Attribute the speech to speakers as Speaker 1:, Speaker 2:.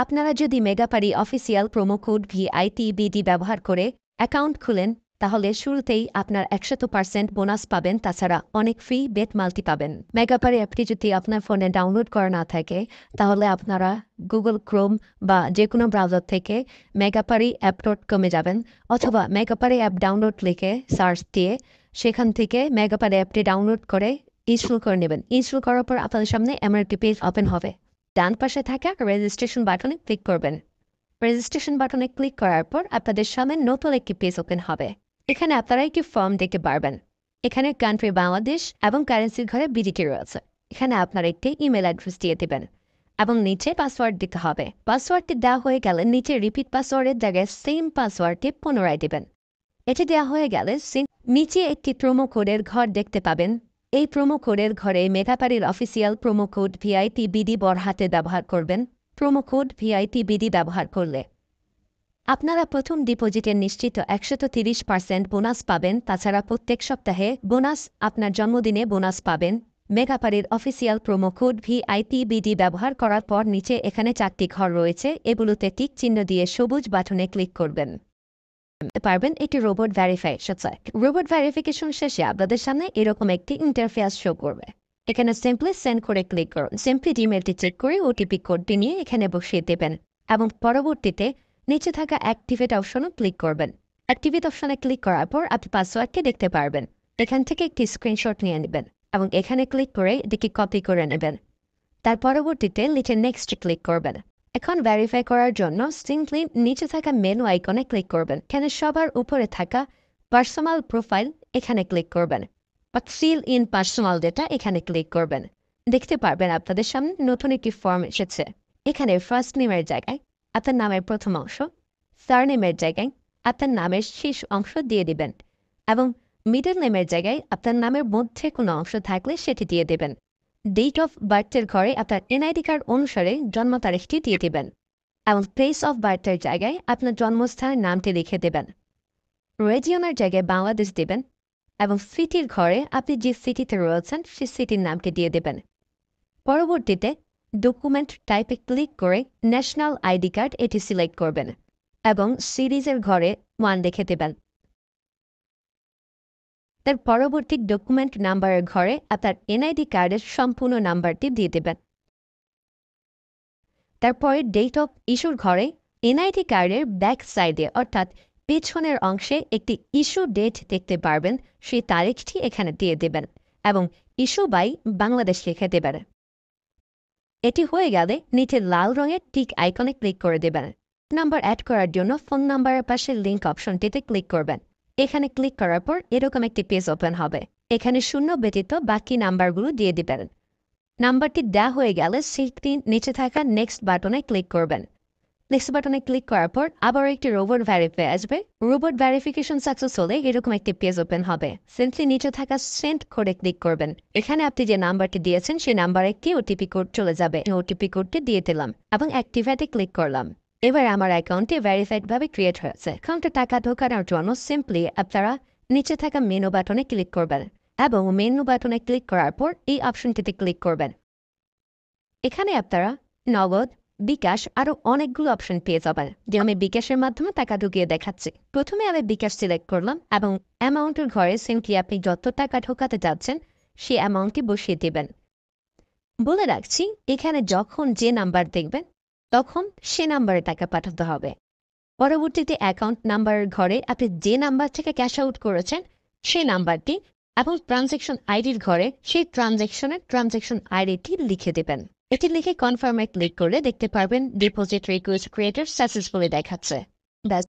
Speaker 1: আপনারা যদি মেগাপারি official promo code VITBD ব্যবহার করে অ্যাকাউন্ট খুলেন তাহলে শুরুতেই আপনার 100% বোনাস পাবেন, তাছাড়া অনেক ফ্রি বেট মাল্টি পাবেন। মেগাপারি অ্যাপটি যদি আপনার ফোনে ডাউনলোড করা না থাকে তাহলে আপনারা গুগল ক্রোম বা যে কোনো ব্রাউজার থেকে মেগাপারি অ্যাপ.com যাবেন, অথবা মেগাপারি অ্যাপ ডাউনলোড লিখে সার্চ দিয়ে সেখান থেকে মেগাপারি অ্যাপটি ডাউনলোড করে ইনস্টল করে নেবেন। ইনস্টল করার পর আপনাদের সামনে এমন একটি পেজ ওপেন হবে। ডান পাশে থাকা রেজিস্ট্রেশন বাটনে ক্লিক করবেন। রেজিস্ট্রেশন বাটনে ক্লিক করার পর আপনাদের সামনে নতুন একটি পেজ ওপেন হবে। এখানে আপনারা একটি ফর্ম দেখতে পারবেন। এখানে কান্ট্রি বাংলাদেশ এবং কারেন্সির ঘরে বিডিটি রয়েছে। এখানে আপনারা একটি ইমেল অ্যাড্রেস দিয়ে দেবেন এবং নিচে পাসওয়ার্ড দিতে হবে। পাসওয়ার্ডটি দেওয়া হয়ে গেলে নিচে রিপিট পাসওয়ার্ডের জায়গায় সেম পাসওয়ার্ডটি পুনরায় দেবেন। এটি দেওয়া হয়ে গেলে নিচে একটি প্রোমো কোডের ঘর দেখতে পাবেন। এই প্রোমো কোডের ঘরে মেগাপারির অফিসিয়াল প্রোমো কোড VITBD বড়হাতে ব্যবহার করবেন। প্রোমো কোড VITBD ব্যবহার করলে আপনারা প্রথম ডিপোজিটের নিশ্চিত 130% বোনাস পাবেন। তাছাড়া প্রত্যেক সপ্তাহে বোনাস, আপনার জন্মদিনে বোনাস পাবেন। মেগাপারির অফিসিয়াল প্রোমো কোড VITBD ব্যবহার করার পর নিচে এখানে 4টি ঘর রয়েছে, এগুলোতে টিক চিহ্ন দিয়ে সবুজ বাটনে ক্লিক করবেন। পারবেন এটি রোবট ভেরিফিকেশন। রোবট ভেরিফিকেশন শেষে আপনাদের সামনে এরকম একটি ইন্টারফেস শো করবে। এখানে সিম্পলি সেন্ড করে ক্লিক করুন। সিম্পলি জিমেলটি চেক করে ওটিপি কোডটি নিয়ে এখানে বসিয়ে দেবেন এবং পরবর্তীতে নিচে থাকা অ্যাক্টিভেট অপশনে ক্লিক করবেন। অ্যাক্টিভেট অপশনে ক্লিক করার পর আপনি পাসওয়ার্ডটি দেখতে পারবেন। এখান থেকে একটি স্ক্রিনশট নিয়ে নেবেন এবং এখানে ক্লিক করে এটিকে কপি করে নেবেন। তার পরবর্তীতে নিচে নেক্সট ক্লিক করবেন। এখন ভেরিফাই করার জন্য সিম্পলি নিচে থাকা মেনু আইকনে ক্লিক করবেন। এখানে সবার উপরে থাকা পার্সোনাল প্রোফাইল এখানে ক্লিক করবেন বা ফিল ইন পার্সোনাল ডেটা এখানে ক্লিক করবেন। দেখতে পারবেন আপনাদের সামনে নতুন একটি ফর্ম এসেছে। এখানে ফার্স্ট নেমের জায়গায় আপনার নামের প্রথম অংশ, সারনেমের জায়গায় আপনার নামের শেষ অংশ দিয়ে দিবেন এবং মিডল নেমের জায়গায় আপনার নামের মধ্যে কোনো অংশ থাকলে সেটি দিয়ে দেবেন। ডেট অফ বার্থের ঘরে আপনার NID কার্ড অনুসারে জন্ম তারিখটি দিয়ে দেবেন এবং প্লেস অফ বার্থের জায়গায় আপনার জন্মস্থানের নামটি লিখে দেবেন। রিজিয়নের জায়গায় বাংলাদেশ দেবেন এবং সিটির ঘরে আপনি যে সিটিতে রয়েছেন সেই সিটির নামটি দিয়ে দেবেন। পরবর্তীতে ডকুমেন্ট টাইপে ক্লিক করে ন্যাশনাল ID কার্ড এটি সিলেক্ট করবেন এবং সিরিজের ঘরে 1 লিখে দেবেন। তার পরবর্তী ডকুমেন্ট নাম্বারের ঘরে আপনার NID কার্ডের সম্পূর্ণ নাম্বারটি দিয়ে দেবেন। তারপরে ডেট অফ ইস্যুর ঘরে NID কার্ডের ব্যাক সাইডে অর্থাৎ পেছনের অংশে একটি ইস্যু ডেট দেখতে পারবেন, সেই তারিখটি এখানে দিয়ে দেবেন এবং ইস্যু বাই বাংলাদেশ লিখে দেবেন। এটি হয়ে গেলে নিচে লাল রঙের টিক আইকনে ক্লিক করে দেবেন। নাম্বার অ্যাড করার জন্য ফোন নাম্বারের পাশে লিঙ্ক অপশনটিতে ক্লিক করবেন। এখানে ক্লিক করার পর এরকম একটি পেজ ওপেন হবে। এখানে 0 ব্যতীত বাকি নাম্বারগুলো দিয়ে দিবেন। নাম্বারটি দেওয়া হয়ে গেলে সেটি নিচে থাকা নেক্সট বাটনে ক্লিক করবেন। নেক্সট বাটনে ক্লিক করার পর আবার একটি রোবট ভেরিফাই আসবে। রোবট ভেরিফিকেশন সাকসেস হলে এরকম একটি পেজ ওপেন হবে। সিম্পলি নিচে থাকা সেন্ড কোডে ক্লিক করবেন। এখানে আপনি যে নাম্বারটি দিয়েছেন সেই নাম্বারে একটি ওটিপি কোড চলে যাবে। ওটিপি কোডটি দিয়ে দিলাম এবং অ্যাক্টিভেটে ক্লিক করলাম। এবার আমার অ্যাকাউন্টে ভেরিফাইডভাবে ক্রিয়েট হয়েছে। অ্যাকাউন্টে টাকা ঢোকানোর জন্য সিম্পলি আপনারা নিচে থাকা মেনু বাটনে ক্লিক করবেন এবং মেনু বাটনে ক্লিক করার পর এই অপশনটিতে ক্লিক করবেন। এখানে আপনারা নগদ, বিকাশ আরও অনেকগুলো অপশন পেয়ে যাবেন। যে আমি বিকাশের মাধ্যমে টাকা ঢুকিয়ে দেখাচ্ছি। প্রথমে আমি বিকাশ সিলেক্ট করলাম এবং অ্যামাউন্টের ঘরে সিম্পলি আপনি যত টাকা ঢোকাতে যাচ্ছেন সেই অ্যামাউন্টটি বসিয়ে দেবেন। বলে রাখছি, এখানে যখন যে নাম্বার দেখবেন তখন সে নাম্বারে টাকা পাঠাতে হবে। পরবর্তীতে অ্যাকাউন্ট নাম্বারের ঘরে আপনি যে নাম্বার থেকে ক্যাশ আউট করেছেন সেই নাম্বারটি এবং ট্রানজ্যাকশন আইডির ঘরে সেই ট্রানজ্যাকশন আইডিটি লিখে দেবেন। এটি লিখে কনফার্মে ক্লিক করে দেখতে পারবেন ডিপোজিট রিকোয়েস্ট ক্রিয়েটেড সাকসেসফুলি দেখাচ্ছে। ব্যাস।